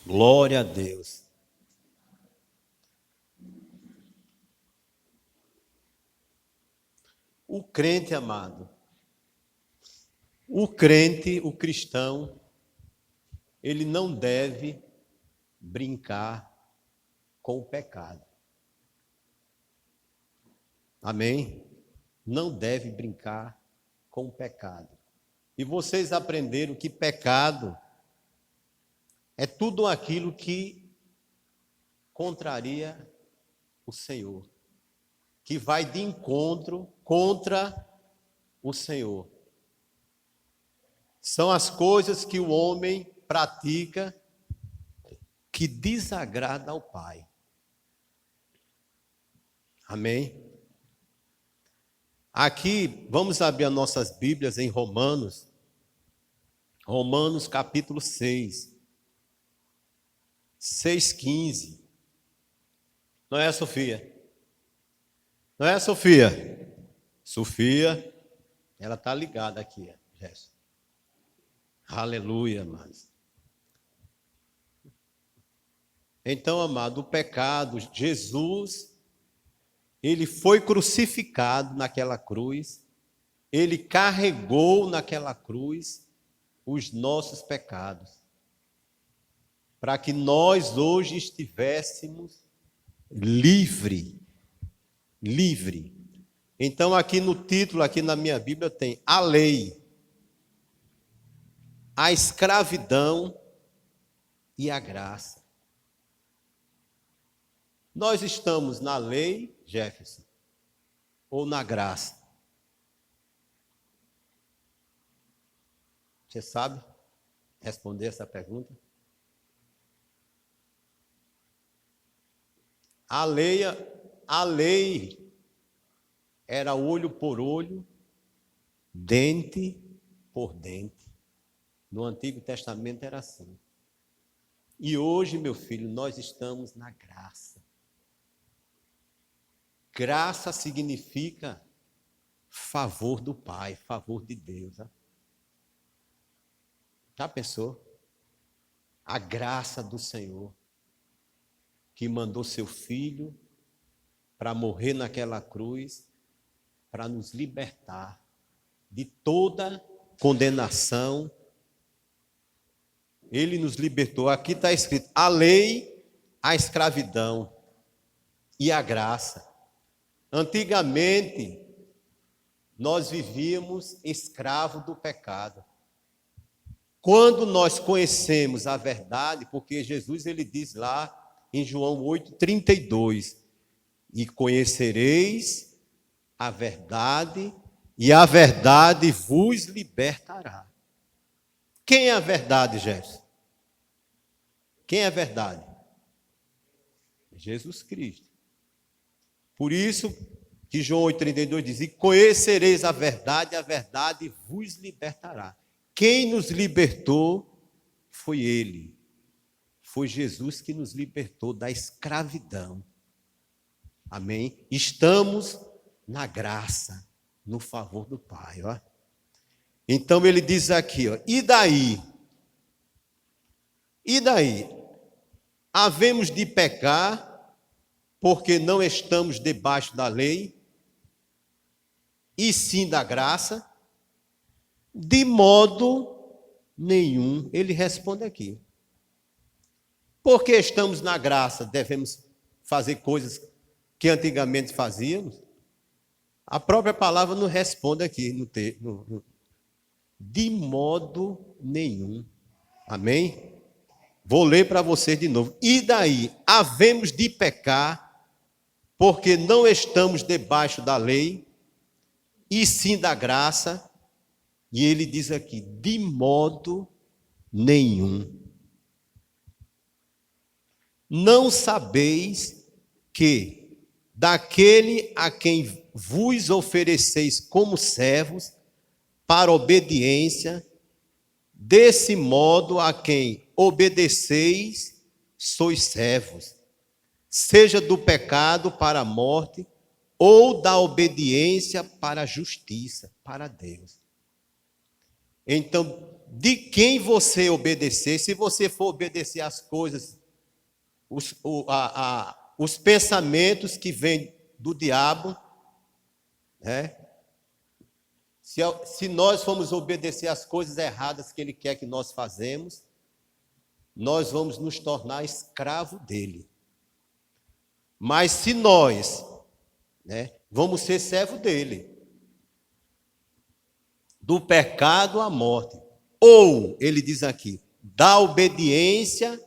Glória a Deus. O crente, amado, o crente, o cristão, ele não deve brincar com o pecado. Amém? Não deve brincar com o pecado. E vocês aprenderam que pecado é tudo aquilo que contraria o Senhor, que vai de encontro contra o Senhor. São as coisas que o homem pratica que desagrada ao Pai. Amém? Aqui, vamos abrir as nossas Bíblias em Romanos capítulo 6, 6,15. Não é, Sofia? Não é, Sofia? Sofia, ela está ligada aqui, Jéssica. Aleluia, amados. Então, amado, o pecado, Jesus, ele foi crucificado naquela cruz, ele carregou naquela cruz os nossos pecados, para que nós hoje estivéssemos livre. Então, aqui no título, aqui na minha Bíblia, tem a lei, a escravidão e a graça. Nós estamos na lei, Jefferson, ou na graça? Você sabe responder essa pergunta? A lei era olho por olho, dente por dente. No Antigo Testamento era assim. E hoje, meu filho, nós estamos na graça. Graça significa favor do Pai, favor de Deus. Já pensou? A graça do Senhor, que mandou seu Filho para morrer naquela cruz, para nos libertar de toda condenação. Ele nos libertou. Aqui está escrito a lei, a escravidão e a graça. Antigamente, nós vivíamos escravos do pecado. Quando nós conhecemos a verdade, porque Jesus ele diz lá em João 8:32, e conhecereis a verdade, e a verdade vos libertará. Quem é a verdade, Jefferson? Quem é a verdade? Jesus Cristo. Por isso que João 8:32 diz, e conhecereis a verdade vos libertará. Quem nos libertou foi Ele. Foi Jesus que nos libertou da escravidão. Amém? Estamos na graça, no favor do Pai. Ó. Então ele diz aqui, ó, e daí? E daí? Havemos de pecar porque não estamos debaixo da lei, e sim da graça? De modo nenhum. Ele responde aqui. Porque estamos na graça, devemos fazer coisas que antigamente fazíamos? A própria palavra não responde aqui de modo nenhum. Amém? Vou ler para vocês de novo. E daí? Havemos de pecar porque não estamos debaixo da lei, e sim da graça. E ele diz aqui, de modo nenhum. Não sabeis que daquele a quem vos ofereceis como servos para obediência, desse modo a quem obedeceis, sois servos, seja do pecado para a morte, ou da obediência para a justiça, para Deus. Então, de quem você obedecer, se você for obedecer às coisas, os pensamentos que vêm do diabo, né? Se nós formos obedecer às coisas erradas que ele quer que nós fazemos, nós vamos nos tornar escravo dele. Mas se nós, né, vamos ser servo dele, do pecado à morte, ou, ele diz aqui, da obediência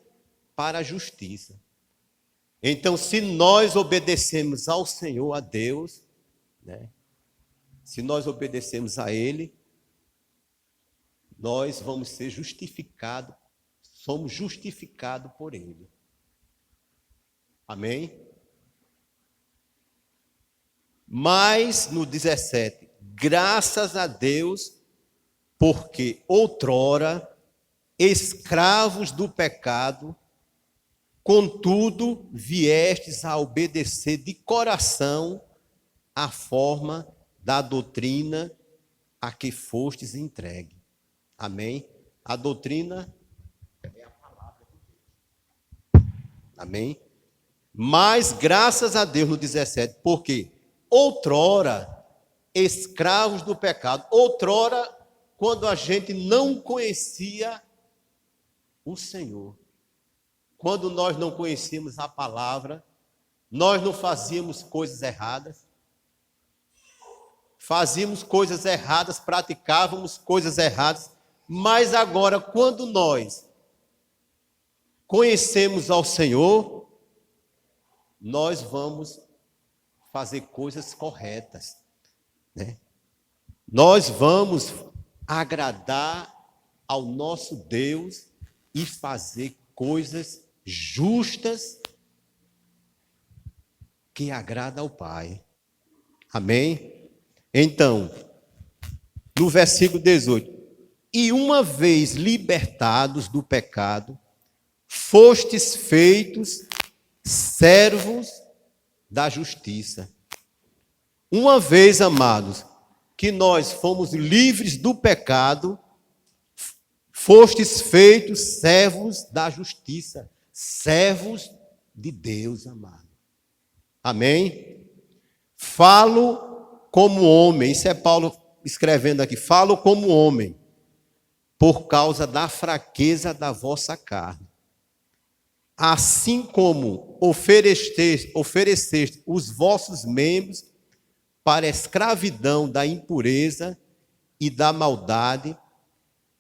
para a justiça. Então, se nós obedecemos ao Senhor, a Deus, né, se nós obedecemos a Ele, nós vamos ser justificados, somos justificados por Ele. Amém? Mas no 17, graças a Deus, porque outrora, escravos do pecado, contudo, viestes a obedecer de coração a forma da doutrina a que fostes entregue. Amém? A doutrina é a palavra de Deus. Amém? Mas graças a Deus no 17, porque outrora, escravos do pecado, outrora, quando a gente não conhecia o Senhor, quando nós não conhecíamos a palavra, nós não fazíamos coisas erradas, praticávamos coisas erradas, mas agora, quando nós conhecemos ao Senhor, nós vamos fazer coisas corretas, né? Nós vamos agradar ao nosso Deus e fazer coisas justas que agradam ao Pai. Amém? Então, no versículo 18, e uma vez libertados do pecado, fostes feitos servos da justiça. Uma vez, amados, que nós fomos livres do pecado, fostes feitos servos da justiça, servos de Deus, amado. Amém? Falo como homem, isso é Paulo escrevendo aqui, falo como homem, por causa da fraqueza da vossa carne. Assim como ofereceste os vossos membros para a escravidão da impureza e da maldade,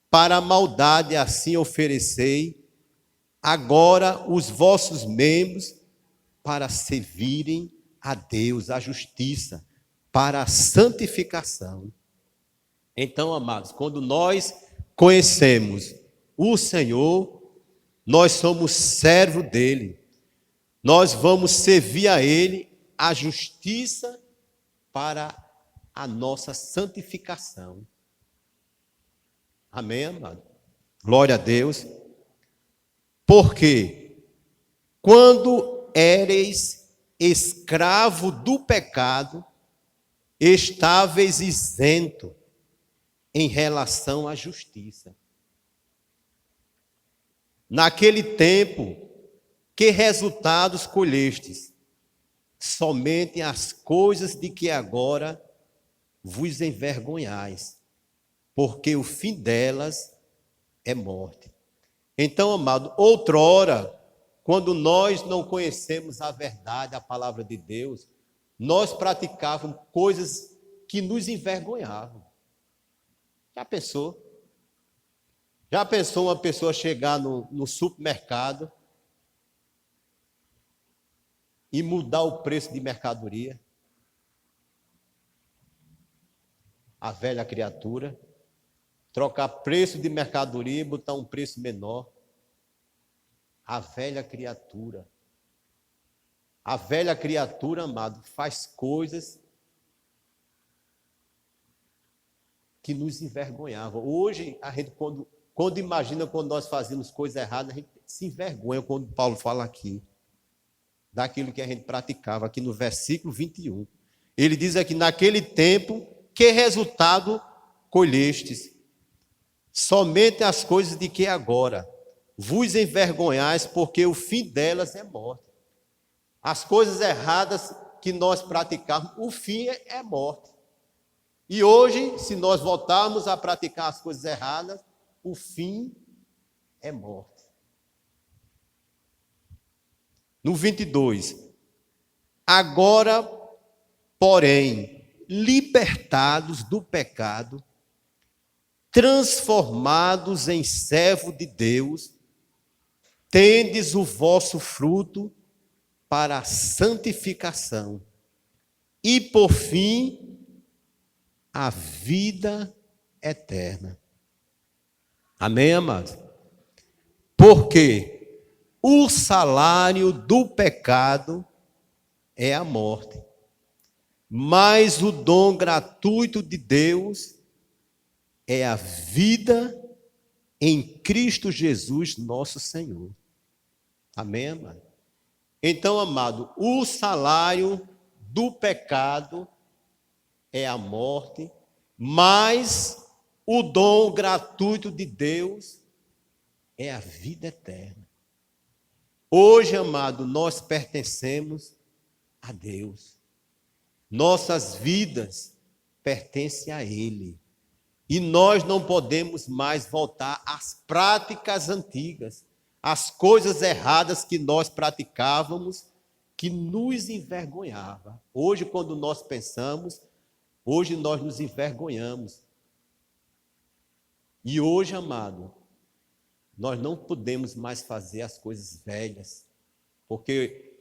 para a maldade assim oferecei, agora os vossos membros para servirem a Deus, a justiça, para a santificação. Então, amados, quando nós conhecemos o Senhor, nós somos servo dele, nós vamos servir a ele a justiça para a nossa santificação. Amém, amado? Glória a Deus. Porque quando éreis escravo do pecado, estáveis isento em relação à justiça. Naquele tempo, que resultados colhestes? Somente as coisas de que agora vos envergonhais, porque o fim delas é morte. Então, amado, outrora, quando nós não conhecemos a verdade, a palavra de Deus, nós praticávamos coisas que nos envergonhavam. Já pensou? Já pensou uma pessoa chegar no supermercado e mudar o preço de mercadoria? A velha criatura. Trocar preço de mercadoria e botar um preço menor. A velha criatura. A velha criatura, amado, faz coisas que nos envergonhavam. Hoje, a gente, quando imagina quando nós fazemos coisas erradas, a gente se envergonha quando Paulo fala aqui, daquilo que a gente praticava, aqui no versículo 21. Ele diz aqui, naquele tempo, que resultado colhestes? somente as coisas de que agora vos envergonhais, porque o fim delas é morte. As coisas erradas que nós praticamos, o fim é morte. E hoje, se nós voltarmos a praticar as coisas erradas, o fim é morte. No 22. Agora, porém, libertados do pecado, transformados em servo de Deus, tendes o vosso fruto para a santificação e, por fim, a vida eterna. Amém, amados? Porque o salário do pecado é a morte, mas o dom gratuito de Deus é a vida em Cristo Jesus, nosso Senhor. Amém, amado? Então, amado, o salário do pecado é a morte, mas o dom gratuito de Deus é a vida eterna. Hoje, amado, nós pertencemos a Deus. Nossas vidas pertencem a Ele. E nós não podemos mais voltar às práticas antigas, às coisas erradas que nós praticávamos, que nos envergonhava. Hoje, quando nós pensamos, hoje nós nos envergonhamos. E hoje, amado, nós não podemos mais fazer as coisas velhas, porque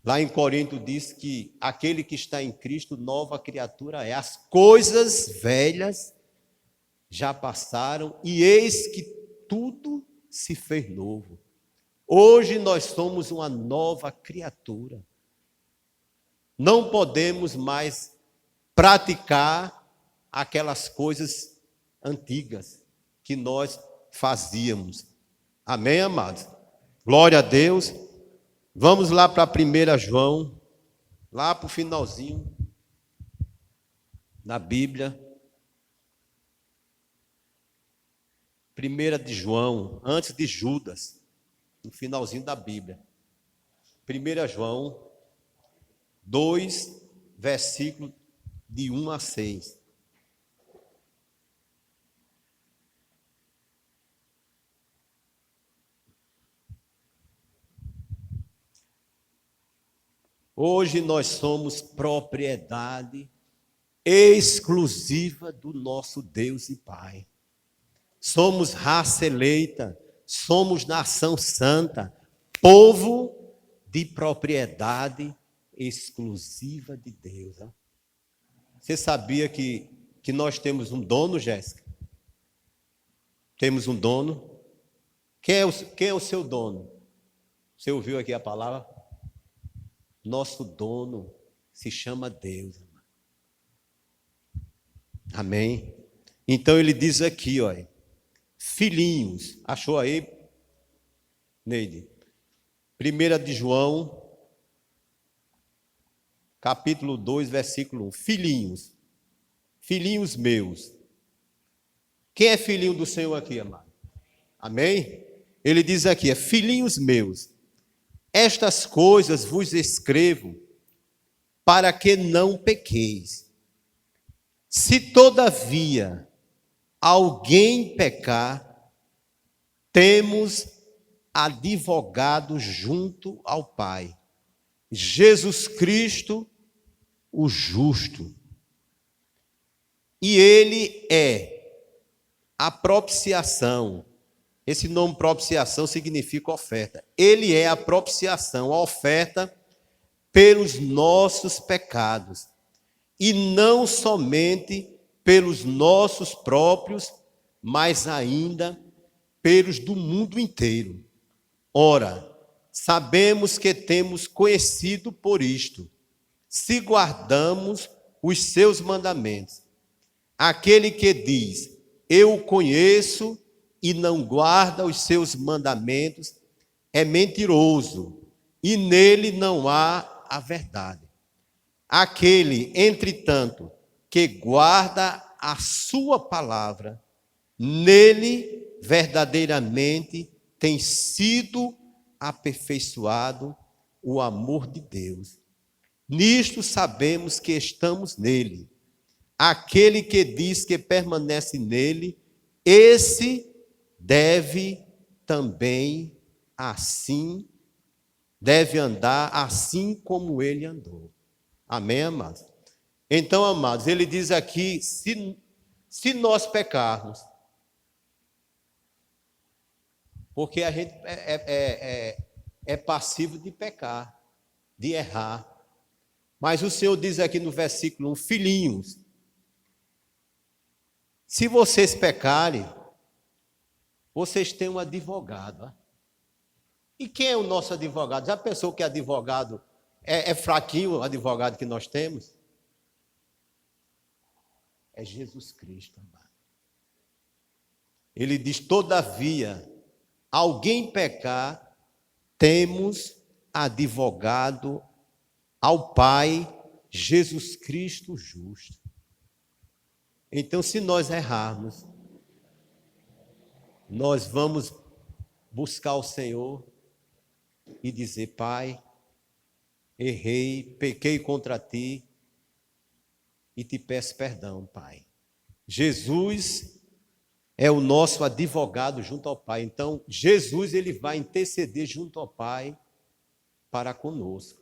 lá em Corinto diz que aquele que está em Cristo, nova criatura é. As coisas velhas já passaram e eis que tudo se fez novo. Hoje nós somos uma nova criatura. Não podemos mais praticar aquelas coisas antigas que nós fazíamos. Amém, amados? Glória a Deus. Vamos lá para 1 João, lá para o finalzinho da Bíblia. 1 de João, antes de Judas, no finalzinho da Bíblia. 1 João 2, versículo de 1 a 6. Hoje nós somos propriedade exclusiva do nosso Deus e Pai. Somos raça eleita, somos nação santa, povo de propriedade exclusiva de Deus. Você sabia que nós temos um dono, Jéssica? Temos um dono? Quem é o seu dono? Você ouviu aqui a palavra? Nosso dono se chama Deus. Amém? Então ele diz aqui, olha, filhinhos, achou aí, Neide? 1 de João, capítulo 2, versículo 1. Filhinhos, filhinhos meus. Quem é filhinho do Senhor aqui, amado? Amém? Ele diz aqui, filhinhos meus, estas coisas vos escrevo para que não pequeis. Se todavia alguém pecar, temos advogado junto ao Pai, Jesus Cristo, o justo. E ele é a propiciação. Esse nome propiciação significa oferta. Ele é a propiciação, a oferta pelos nossos pecados. E não somente pelos nossos próprios, mas ainda pelos do mundo inteiro. Ora, sabemos que temos conhecido por isto, se guardamos os seus mandamentos. Aquele que diz, eu o conheço, e não guarda os seus mandamentos, é mentiroso, e nele não há a verdade. Aquele, entretanto, que guarda a sua palavra, Nele, verdadeiramente, tem sido aperfeiçoado o amor de Deus. Nisto sabemos que estamos nele. Aquele que diz que permanece nele, esse deve também assim, deve andar assim como ele andou. Amém, amados? Então, amados, ele diz aqui, se nós pecarmos, porque a gente é passivo de pecar, de errar. Mas o Senhor diz aqui no versículo 1, filhinhos, se vocês pecarem, vocês têm um advogado. E quem é o nosso advogado? Já pensou que advogado é fraquinho, o advogado que nós temos? É Jesus Cristo, amado. Ele diz, todavia, alguém pecar, temos advogado ao Pai, Jesus Cristo justo. Então, se nós errarmos, nós vamos buscar o Senhor e dizer, Pai, errei, pequei contra ti e te peço perdão, Pai. Jesus é o nosso advogado junto ao Pai. Então, Jesus ele vai interceder junto ao Pai para conosco.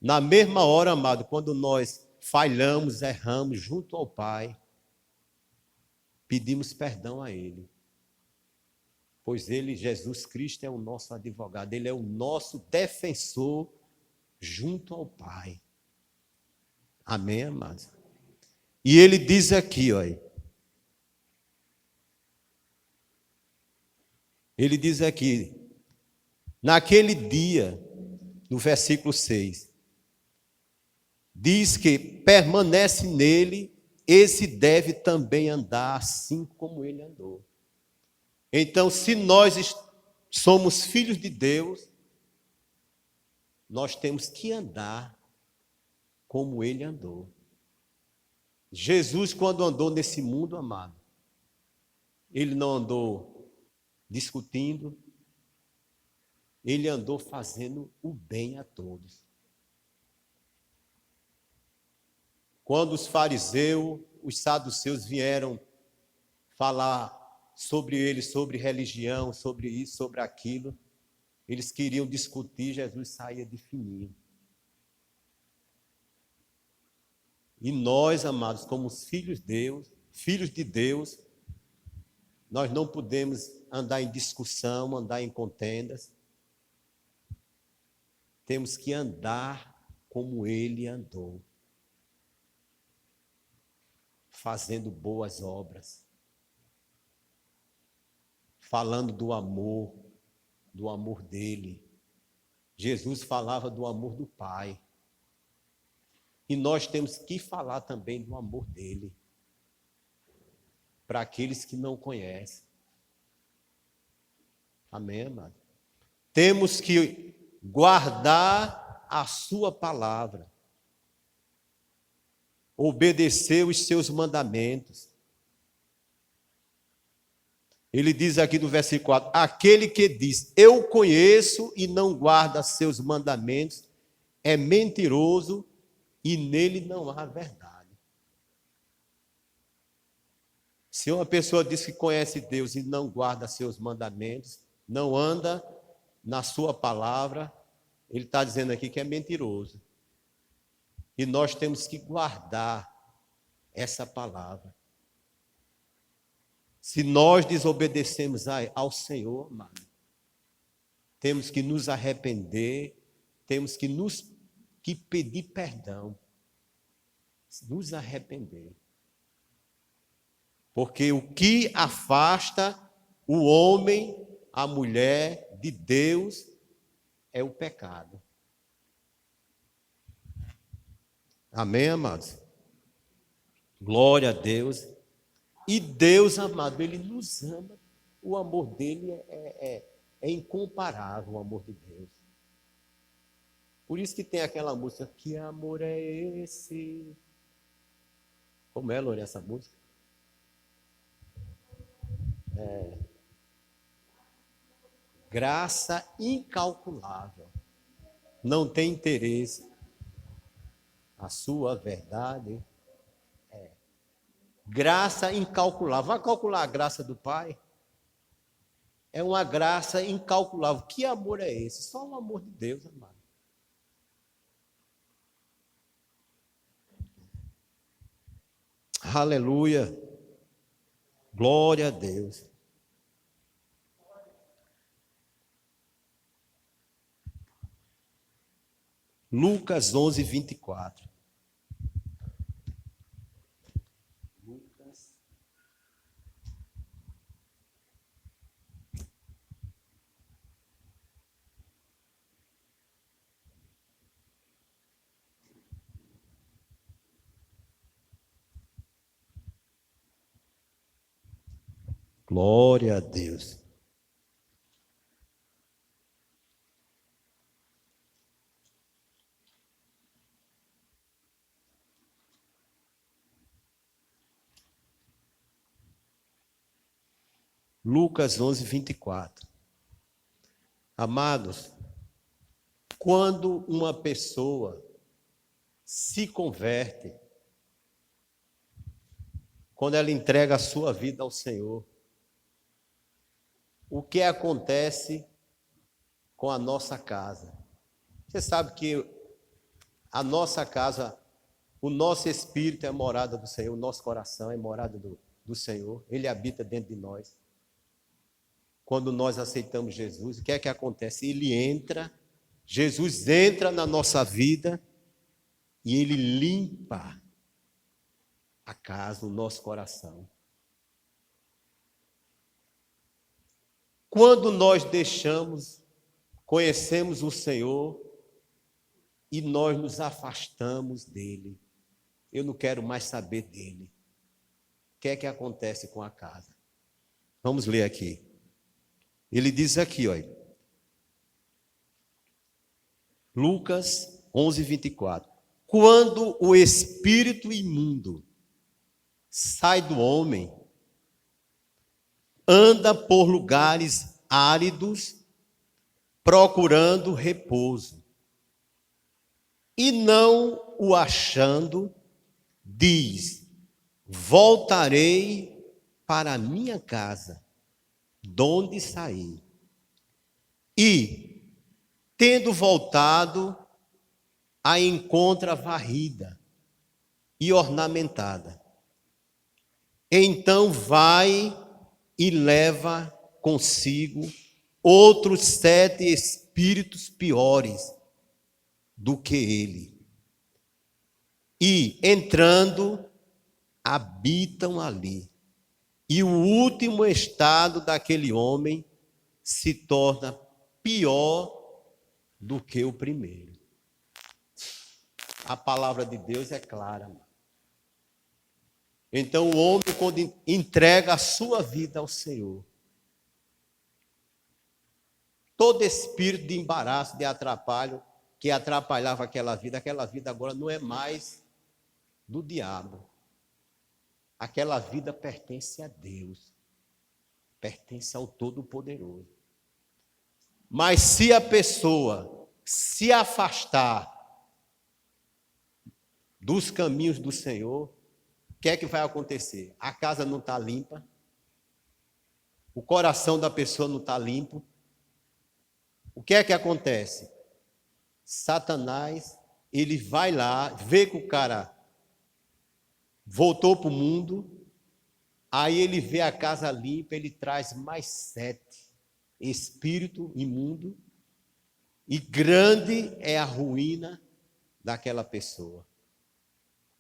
Na mesma hora, amado, quando nós falhamos, erramos junto ao Pai, pedimos perdão a Ele. Pois Ele, Jesus Cristo, é o nosso advogado, Ele é o nosso defensor junto ao Pai. Amém, amados? E Ele diz aqui, olha. Ele diz aqui, naquele dia, no versículo 6, diz que permanece nele, esse deve também andar assim como ele andou. Então, se nós somos filhos de Deus, nós temos que andar como ele andou. Jesus, quando andou nesse mundo, amado, ele não andou discutindo, ele andou fazendo o bem a todos. Quando os fariseus, os saduceus vieram falar sobre ele, sobre religião, sobre isso, sobre aquilo, eles queriam discutir, Jesus saía de fininho. E nós, amados, como filhos de Deus, nós não podemos andar em discussão, andar em contendas. Temos que andar como ele andou, fazendo boas obras, falando do amor dele. Jesus falava do amor do Pai. E nós temos que falar também do amor dele para aqueles que não conhecem. Amém, amado? Temos que guardar a sua palavra, obedecer os seus mandamentos. Ele diz aqui no versículo 4, aquele que diz, eu conheço e não guarda seus mandamentos, é mentiroso e nele não há verdade. Se uma pessoa diz que conhece Deus e não guarda seus mandamentos, não anda na sua palavra, ele está dizendo aqui que é mentiroso. E nós temos que guardar essa palavra. Se nós desobedecemos ao Senhor, amado, temos que nos arrepender, temos que pedir perdão, nos arrepender. Porque o que afasta o homem, a mulher de Deus é o pecado. Amém, amados? Glória a Deus. E Deus, amado, Ele nos ama. O amor dele é incomparável, o amor de Deus. Por isso que tem aquela música, que amor é esse? Como é, Lore, essa música? Graça incalculável. Não tem interesse. A sua verdade é graça incalculável. Vai calcular a graça do Pai? É uma graça incalculável. Que amor é esse? Só o amor de Deus, amado. Aleluia. Glória a Deus. Lucas 11, 24. Lucas. Glória a Deus. Lucas 11, 24. Amados, quando uma pessoa se converte, quando ela entrega a sua vida ao Senhor, o que acontece com a nossa casa? Você sabe que a nossa casa, o nosso espírito é morada do Senhor, o nosso coração é morada do Senhor, Ele habita dentro de nós. Quando nós aceitamos Jesus, o que é que acontece? Jesus entra na nossa vida e Ele limpa a casa, o nosso coração. Quando nós conhecemos o Senhor e nós nos afastamos dele, eu não quero mais saber dele. O que é que acontece com a casa? Vamos ler aqui. Ele diz aqui, olha, Lucas 11, 24. Quando o espírito imundo sai do homem, anda por lugares áridos, procurando repouso. E não o achando, diz: voltarei para a minha casa, donde saí. E, tendo voltado, a encontra varrida e ornamentada. Então vai e leva consigo outros 7 espíritos piores do que ele. E, entrando, habitam ali. E o último estado daquele homem se torna pior do que o primeiro. A palavra de Deus é clara. Então o homem, quando entrega a sua vida ao Senhor, todo espírito de embaraço, de atrapalho, que atrapalhava aquela vida agora não é mais do diabo. Aquela vida pertence a Deus, pertence ao Todo-Poderoso. Mas se a pessoa se afastar dos caminhos do Senhor, o que é que vai acontecer? A casa não está limpa, o coração da pessoa não está limpo. O que é que acontece? Satanás, ele vai lá, vê que o cara voltou para o mundo, aí ele vê a casa limpa, ele traz mais 7 espírito imundo, e grande é a ruína daquela pessoa.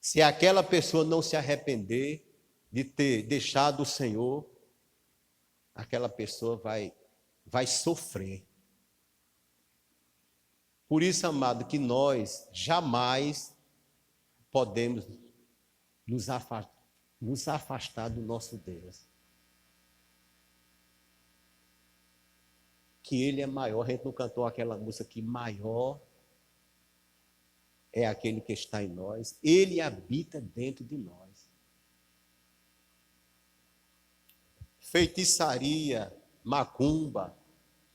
Se aquela pessoa não se arrepender de ter deixado o Senhor, aquela pessoa vai sofrer. Por isso, amado, que nós jamais podemos nos afastar do nosso Deus. Que Ele é maior. A gente não cantou aquela música que maior é aquele que está em nós. Ele habita dentro de nós. feitiçaria, macumba,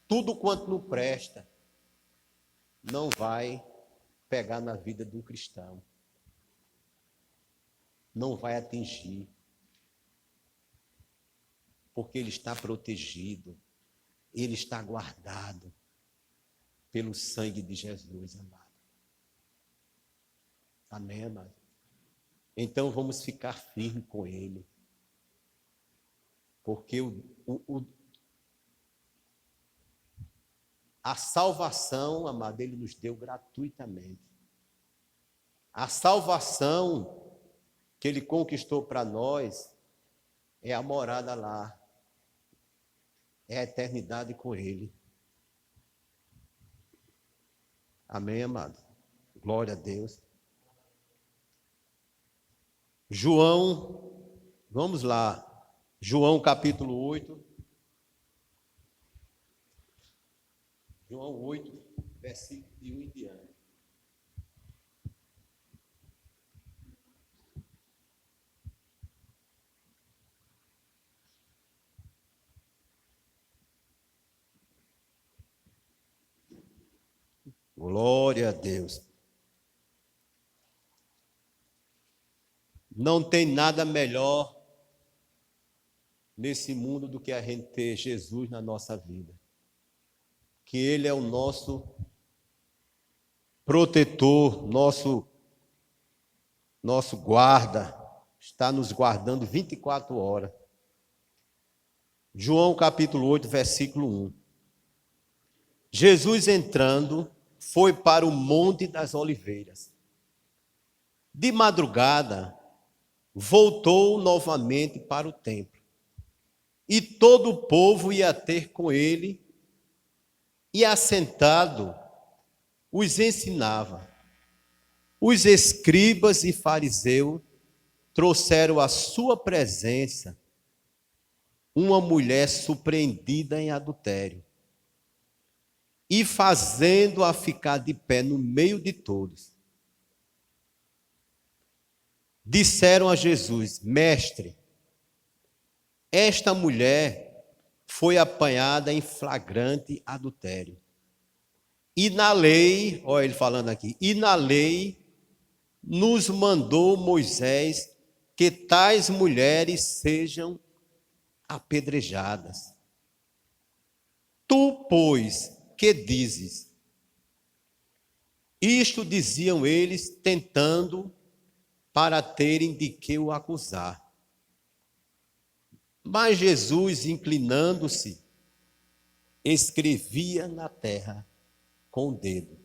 tudo quanto não presta, não vai pegar na vida do cristão. Não vai atingir. Porque ele está protegido. Ele está guardado pelo sangue de Jesus, amado. Amém, amado? Então vamos ficar firmes com ele. Porque a salvação, amado, ele nos deu gratuitamente. A salvação que ele conquistou para nós é a morada lá. É a eternidade com ele. Amém, amado? Glória a Deus. João, vamos lá. João capítulo 8. João 8, versículo de 1 em diante. Glória a Deus. Não tem nada melhor nesse mundo do que a gente ter Jesus na nossa vida. Que Ele é o nosso protetor, nosso guarda, está nos guardando 24 horas. João capítulo 8, versículo 1. Jesus entrando, foi para o Monte das Oliveiras. De madrugada, voltou novamente para o templo. E todo o povo ia ter com ele, e assentado, os ensinava. Os escribas e fariseus trouxeram à sua presença uma mulher surpreendida em adultério. E fazendo-a ficar de pé no meio de todos, disseram a Jesus: Mestre, esta mulher foi apanhada em flagrante adultério. E na lei, olha ele falando aqui, e na lei nos mandou Moisés que tais mulheres sejam apedrejadas. Tu, pois, que dizes? Isto diziam eles, tentando para terem de que o acusar. Mas Jesus, inclinando-se, escrevia na terra com o dedo,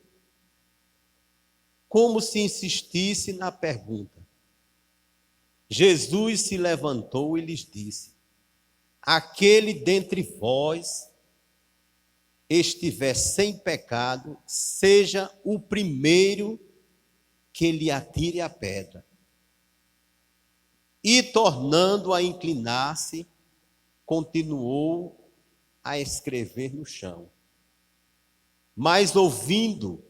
como se insistisse na pergunta. Jesus se levantou e lhes disse: aquele dentre vós estiver sem pecado, seja o primeiro que lhe atire a pedra. E, tornando a inclinar-se, continuou a escrever no chão. Mas ouvindo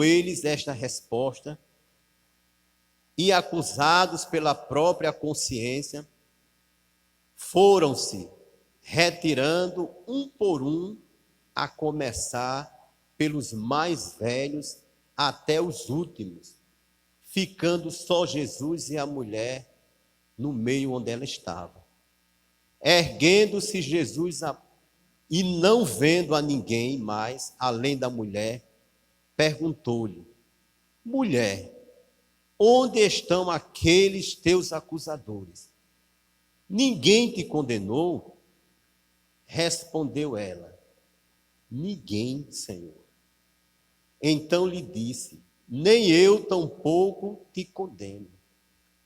eles esta resposta, e acusados pela própria consciência, foram-se retirando um por um, a começar pelos mais velhos até os últimos, ficando só Jesus e a mulher no meio onde ela estava. Erguendo-se Jesus e não vendo a ninguém mais, além da mulher, perguntou-lhe: mulher, onde estão aqueles teus acusadores? Ninguém te condenou? Respondeu ela: ninguém, Senhor. Então lhe disse: nem eu tampouco te condeno.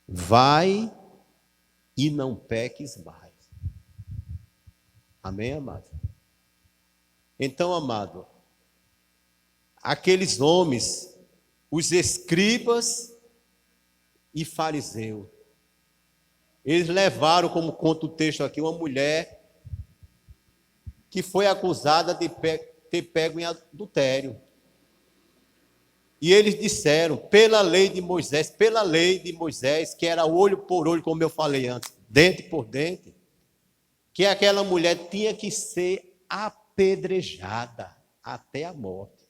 Vai e não peques mais. Amém, amado? Então, amado, aqueles homens, os escribas e fariseus, eles levaram, como conta o texto aqui, uma mulher que foi acusada de ter pego em adultério. E eles disseram, pela lei de Moisés, que era olho por olho, como eu falei antes, dente por dente, que aquela mulher tinha que ser apedrejada até a morte.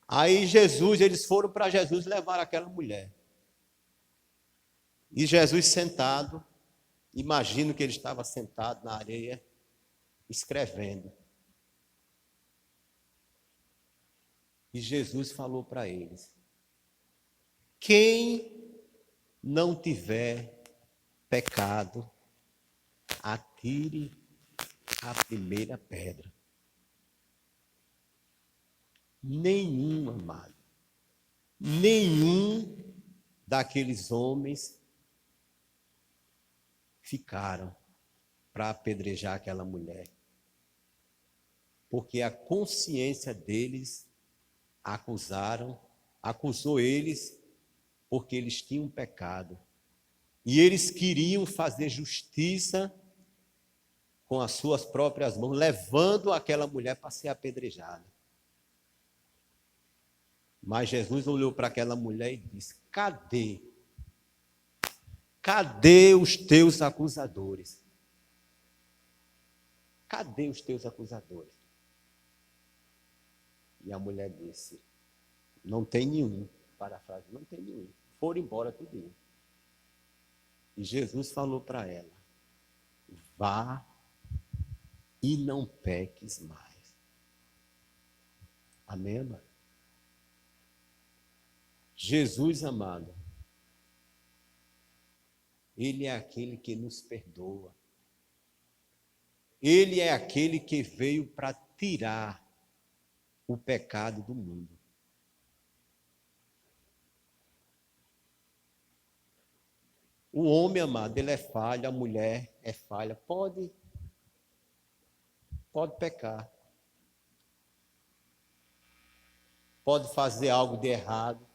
Aí eles foram para Jesus levar aquela mulher. E Jesus sentado, imagino que ele estava sentado na areia, escrevendo. E Jesus falou para eles: quem não tiver pecado, atire a primeira pedra. Nenhum, amado, nenhum daqueles homens ficaram para apedrejar aquela mulher, porque a consciência deles acusou eles porque eles tinham pecado. E eles queriam fazer justiça com as suas próprias mãos, levando aquela mulher para ser apedrejada. Mas Jesus olhou para aquela mulher e disse: cadê? Cadê os teus acusadores? Cadê os teus acusadores? E a mulher disse: não tem nenhum. Parafrase, não tem nenhum. Foram embora tudinho. E Jesus falou para ela: vá e não peques mais. Amém, amado? Jesus, amado, Ele é aquele que nos perdoa. Ele é aquele que veio para tirar o pecado do mundo. O homem, amado, ele é falho, a mulher é falha. Pode pecar. Pode fazer algo de errado.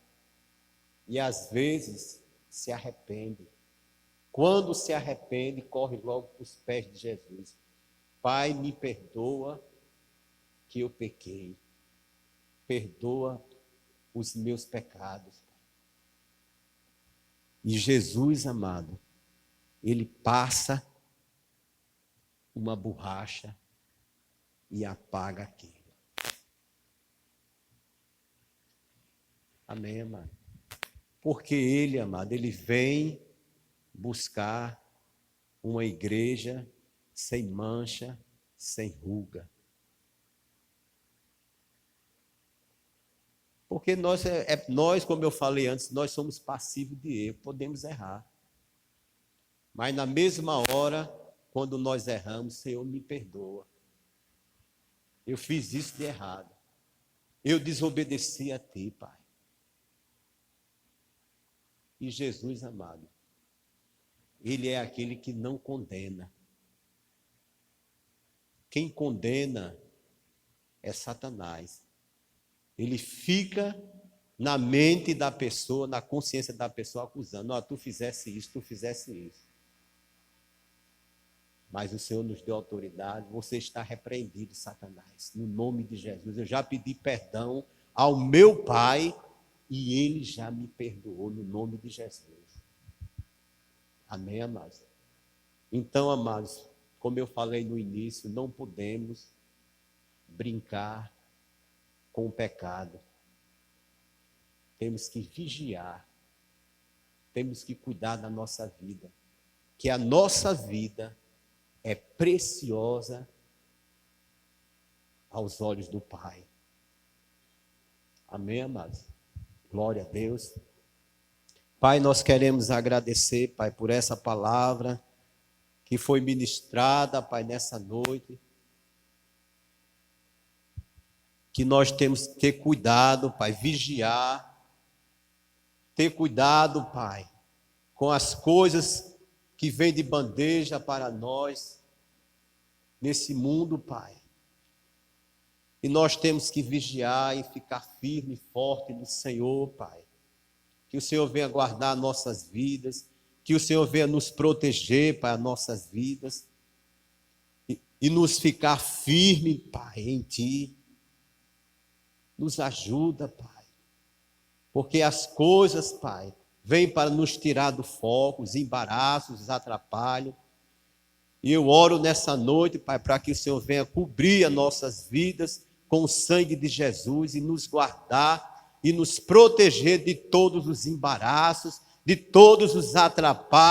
E às vezes se arrepende. Quando se arrepende, corre logo para os pés de Jesus. Pai, me perdoa que eu pequei. Perdoa os meus pecados. E Jesus, amado, ele passa uma borracha e apaga aquilo. Amém, amado? Porque ele, amado, ele vem buscar uma igreja sem mancha, sem ruga. Porque nós, como eu falei antes, nós somos passivos de erro, podemos errar. Mas na mesma hora, quando nós erramos, Senhor, me perdoa. Eu fiz isso de errado. Eu desobedeci a Ti, Pai. E Jesus, amado, Ele é aquele que não condena. Quem condena é Satanás. Ele fica na mente da pessoa, na consciência da pessoa, acusando: ó, tu fizesse isso, tu fizesse isso. Mas o Senhor nos deu autoridade, você está repreendido, Satanás, no nome de Jesus. Eu já pedi perdão ao meu Pai e Ele já me perdoou no nome de Jesus. Amém, amados? Então, amados, como eu falei no início, não podemos brincar com o pecado. Temos que vigiar, temos que cuidar da nossa vida, que a nossa vida é preciosa aos olhos do Pai. Amém, amados? Glória a Deus. Pai, nós queremos agradecer, Pai, por essa palavra que foi ministrada, Pai, nessa noite. Que nós temos que ter cuidado, Pai, vigiar, ter cuidado, Pai, com as coisas que vêm de bandeja para nós, nesse mundo, Pai. E nós temos que vigiar e ficar firme e forte no Senhor, Pai. Que o Senhor venha guardar nossas vidas, que o Senhor venha nos proteger, Pai, as nossas vidas, e nos ficar firme, Pai, em Ti. Nos ajuda, Pai, porque as coisas, Pai, vem para nos tirar do foco, os embaraços, os atrapalhos. E eu oro nessa noite, Pai, para que o Senhor venha cobrir as nossas vidas com o sangue de Jesus e nos guardar e nos proteger de todos os embaraços, de todos os atrapalhos.